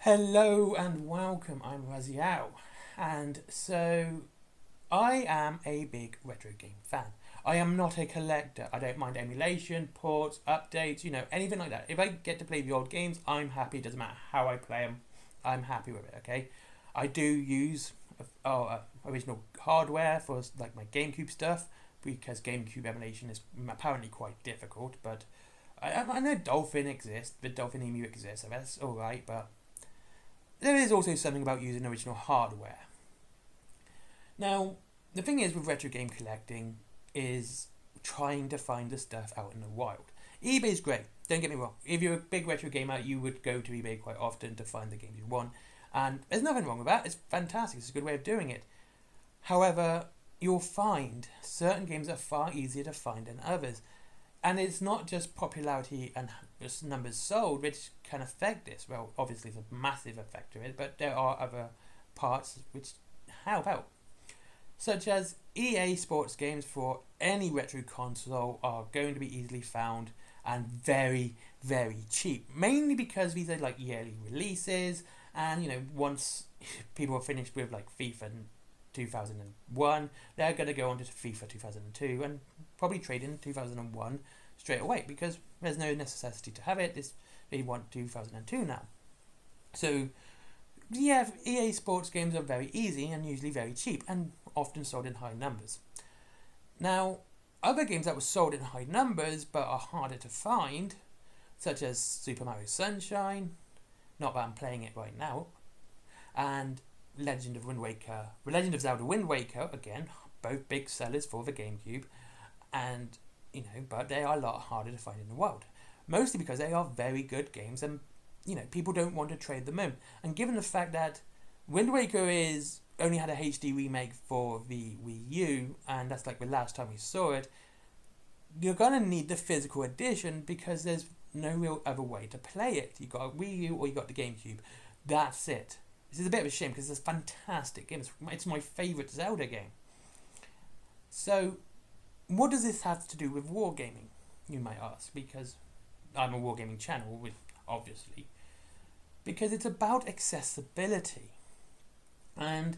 Hello and welcome, I'm Raziel, and so I am a big retro game fan. I am not a collector. I don't mind emulation, ports, updates, anything like that. If I get to play the old games, I'm happy. It doesn't matter how I play them, I'm happy with it, okay? I do use original hardware for like my GameCube stuff because GameCube emulation is apparently quite difficult, but I know Dolphin exists, the Dolphin Emu exists, so that's alright, but there is also something about using original hardware. Now, the thing is with retro game collecting is trying to find the stuff out in the wild. eBay is great, don't get me wrong. If you're a big retro gamer, you would go to eBay quite often to find the games you want. And there's nothing wrong with that, it's fantastic, it's a good way of doing it. However, you'll find certain games are far easier to find than others. And it's not just popularity and just numbers sold which can affect this. Well, obviously it's a massive effect to it, but there are other parts which help out. Such as EA Sports games for any retro console are going to be easily found and very, very cheap. Mainly because these are like yearly releases, and once people are finished with like FIFA 2001, they're going to go on to FIFA 2002 and probably trade in 2001 straight away because there's no necessity to have it. They want 2002 now. So, yeah, EA Sports games are very easy and usually very cheap and often sold in high numbers. Now, other games that were sold in high numbers but are harder to find, such as Super Mario Sunshine, not that I'm playing it right now, and Legend of Zelda Wind Waker, again, both big sellers for the GameCube, and but they are a lot harder to find in the wild. Mostly because they are very good games, and people don't want to trade them in. And given the fact that Wind Waker only had a HD remake for the Wii U, and that's like the last time we saw it, you're gonna need the physical edition because there's no real other way to play it. You got a Wii U or you got the GameCube. That's it. This is a bit of a shame because it's a fantastic game. It's my favourite Zelda game. So, what does this have to do with wargaming, you might ask? Because I'm a wargaming channel, obviously. Because it's about accessibility. And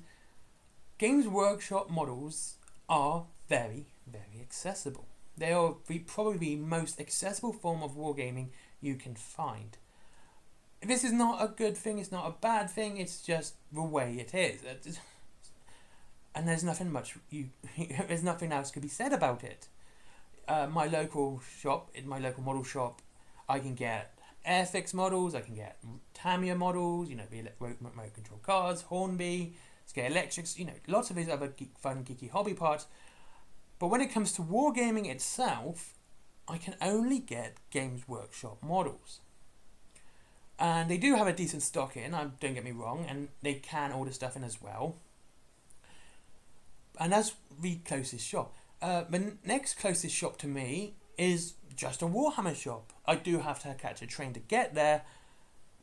Games Workshop models are very, very accessible. They are probably the most accessible form of wargaming you can find. This is not a good thing, it's not a bad thing, it's just the way it is. And there's nothing there's nothing else could be said about it. My local model shop, I can get Airfix models, I can get Tamiya models, the remote control cars, Hornby, Scale Electrics, lots of these other fun, geeky hobby parts. But when it comes to wargaming itself, I can only get Games Workshop models. And they do have a decent stock in, don't get me wrong, and they can order stuff in as well. And that's the closest shop. The next closest shop to me is just a Warhammer shop. I do have to catch a train to get there,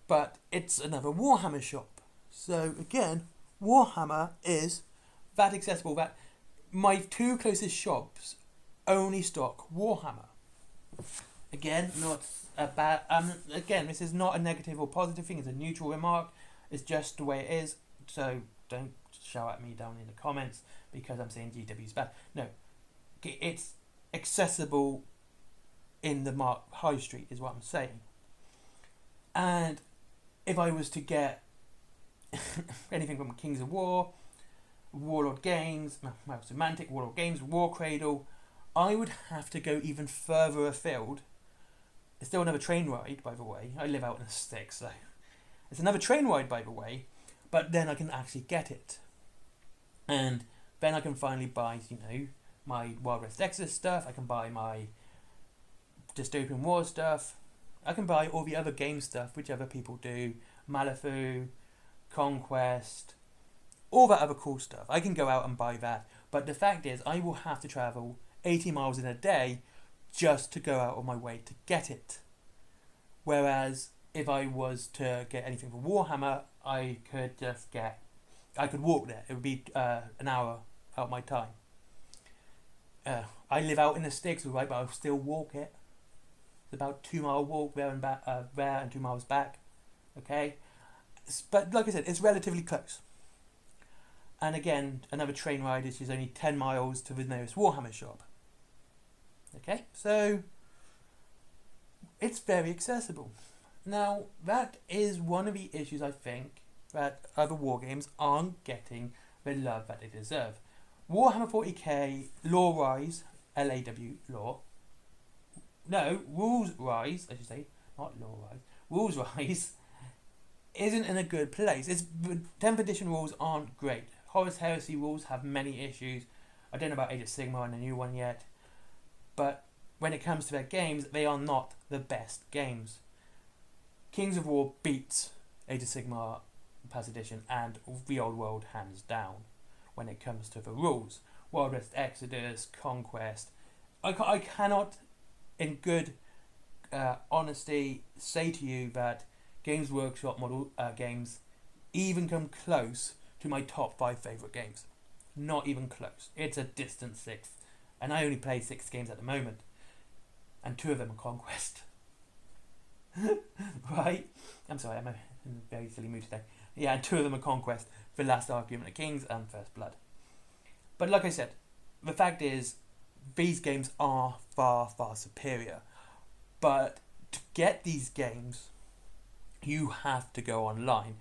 but it's another Warhammer shop. So again, Warhammer is that accessible that my two closest shops only stock Warhammer. Again, not a bad. Again, this is not a negative or positive thing. It's a neutral remark. It's just the way it is. So don't shout at me down in the comments because I'm saying GW is bad. No, it's accessible in the high street is what I'm saying. And if I was to get anything from Kings of War, Warlord Games, Semantic, Warlord Games, War Cradle, I would have to go even further afield. It's still another train ride, by the way. I live out in the sticks, so it's another train ride, by the way. But then I can actually get it, and then I can finally buy, my Wild West Exodus stuff. I can buy my Dystopian War stuff. I can buy all the other game stuff, which other people do. Malifaux, Conquest, all that other cool stuff. I can go out and buy that. But the fact is, I will have to travel 80 miles in a day just to go out of my way to get it. Whereas if I was to get anything for Warhammer, I could walk there. It would be an hour out of my time. I live out in the sticks, right, but I'll still walk it. It's about 2 mile walk there and back, there and 2 miles back. Okay, But like I said, it's relatively close. And again, another train ride is only 10 miles to the nearest Warhammer shop. Okay, so it's very accessible. Now, that is one of the issues I think that other war games aren't getting the love that they deserve. Warhammer 40k Lore Rise, LAW, Lore. No, Rules Rise, I should say, not Lore Rise. Rules Rise isn't in a good place. The 10th edition rules aren't great. Horus Heresy rules have many issues. I don't know about Age of Sigmar and the new one yet. But when it comes to their games, they are not the best games. Kings of War beats Age of Sigmar Past Edition and the Old World hands down when it comes to the rules. Wild West Exodus, Conquest. I cannot, in good honesty, say to you that Games Workshop model games even come close to my top 5 favourite games. Not even close. It's a distant 6th. And I only play 6 games at the moment. And 2 of them are Conquest. Right? I'm sorry, I'm in a very silly mood today. Yeah, and 2 of them are Conquest. The Last Argument of Kings and First Blood. But like I said, the fact is, these games are far, far superior. But to get these games, you have to go online.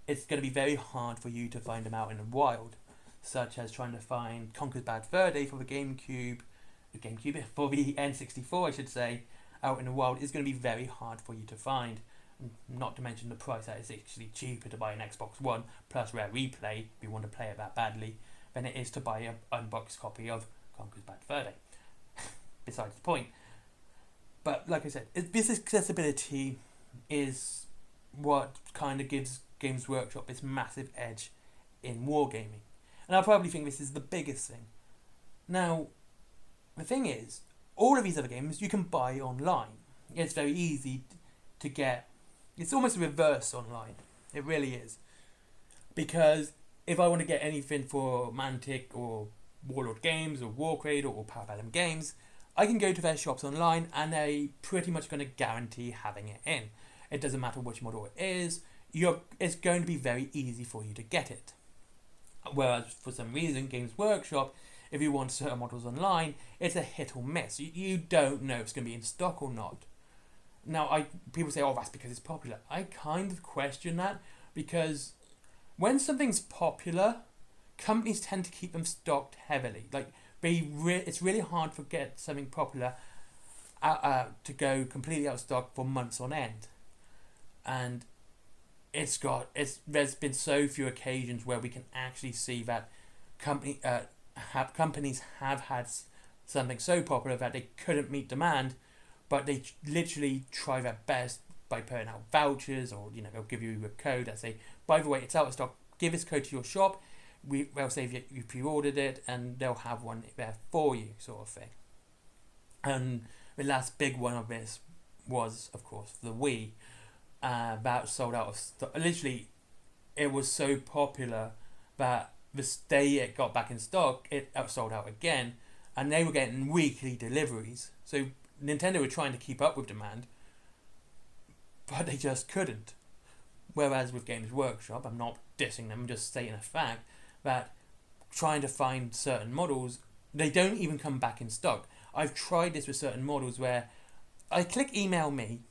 It's going to be very hard for you to find them out in the wild, such as trying to find Conker's Bad Fur Day for the GameCube, for the N64 I should say, out in the wild is going to be very hard for you to find. Not to mention the price, that it's actually cheaper to buy an Xbox One plus Rare Replay if you want to play it that badly than it is to buy an unboxed copy of Conker's Bad Fur Day. Besides the point. But like I said, this accessibility is what kind of gives Games Workshop its massive edge in wargaming. And I probably think this is the biggest thing. Now, the thing is, all of these other games you can buy online. It's very easy to get. It's almost a reverse online. It really is. Because if I want to get anything for Mantic or Warlord Games or Warcradle or Parabellum Games, I can go to their shops online and they're pretty much going to guarantee having it in. It doesn't matter which model it is. It's going to be very easy for you to get it. Whereas for some reason, Games Workshop, if you want certain models online, it's a hit or miss. You don't know if it's going to be in stock or not. Now, people say, oh, that's because it's popular. I kind of question that, because when something's popular, companies tend to keep them stocked heavily. Like, it's really hard to get something popular to go completely out of stock for months on end. And there's been so few occasions where we can actually see that companies have had something so popular that they couldn't meet demand, but they literally try their best by putting out vouchers, or they'll give you a code that say, by the way, it's out of stock, give this code to your shop, they'll say you pre-ordered it and they'll have one there for you, sort of thing. And the last big one of this was, of course, the Wii. That sold out of stock. Literally, it was so popular that the day it got back in stock, it sold out again, and they were getting weekly deliveries. So Nintendo were trying to keep up with demand, but they just couldn't. Whereas with Games Workshop, I'm not dissing them, I'm just stating a fact, that trying to find certain models, they don't even come back in stock. I've tried this with certain models where I click email me,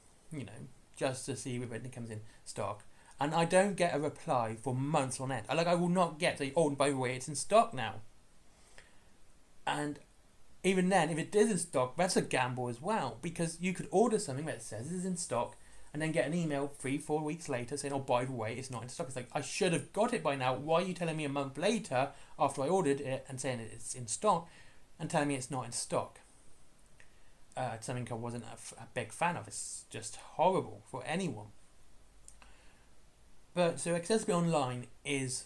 just to see when it comes in stock, and I don't get a reply for months on end. I will not get say, oh, by the way, it's in stock now. And even then, if it is in stock, that's a gamble as well, because you could order something that says it's in stock and then get an email 3-4 weeks later saying, oh, by the way, it's not in stock. It's like, I should have got it by now. Why are you telling me a month later after I ordered it and saying it's in stock and telling me it's not in stock? It's something I wasn't a big fan of. It's just horrible for anyone. But so accessibility online is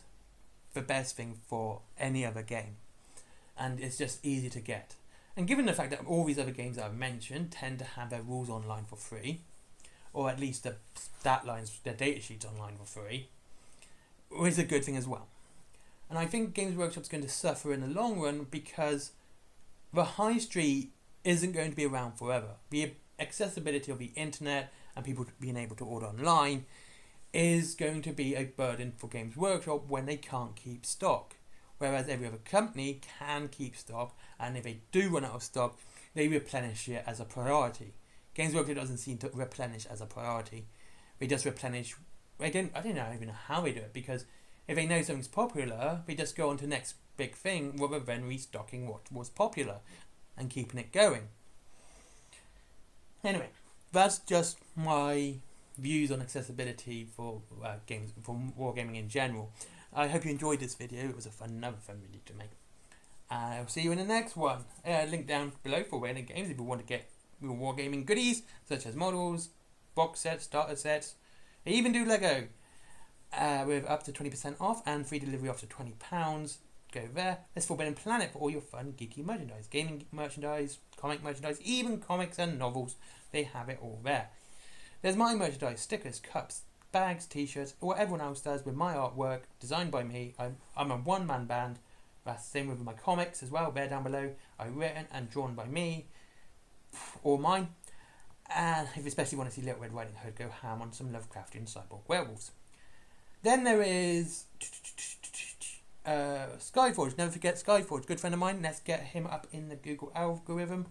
the best thing for any other game, and it's just easy to get. And given the fact that all these other games that I've mentioned tend to have their rules online for free, or at least the stat lines, their data sheets online for free, is a good thing as well. And I think Games Workshop's going to suffer in the long run because the high street isn't going to be around forever. The accessibility of the internet and people being able to order online is going to be a burden for Games Workshop when they can't keep stock. Whereas every other company can keep stock, and if they do run out of stock, they replenish it as a priority. Games Workshop doesn't seem to replenish as a priority. They just replenish. I don't even know how they do it, because if they know something's popular, they just go on to the next big thing rather than restocking what was popular and keeping it going. Anyway, that's just my views on accessibility for games, for wargaming in general. I hope you enjoyed this video. It was another fun video to make. I'll see you in the next one. Link down below for Wayland Games if you want to get your wargaming goodies, such as models, box sets, starter sets. They even do Lego with up to 20% off and free delivery up to £20. Go there. There's Forbidden Planet for all your fun, geeky merchandise. Gaming merchandise, comic merchandise, even comics and novels. They have it all there. There's my merchandise, stickers, cups, bags, t-shirts, what everyone else does with my artwork, designed by me. I'm a one-man band. That's the same with my comics as well, there down below. Are written and drawn by me, or mine. And if you especially want to see Little Red Riding Hood go ham on some Lovecraftian cyborg werewolves. Then there is Skyforge. Never forget Skyforge, good friend of mine. Let's get him up in the Google algorithm,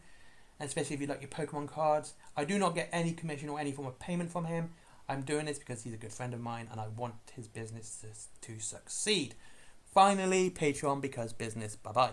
and especially if you like your Pokemon cards. I do not get any commission or any form of payment from him. I'm doing this because he's a good friend of mine and I want his business to succeed. Finally, Patreon, because business. Bye bye.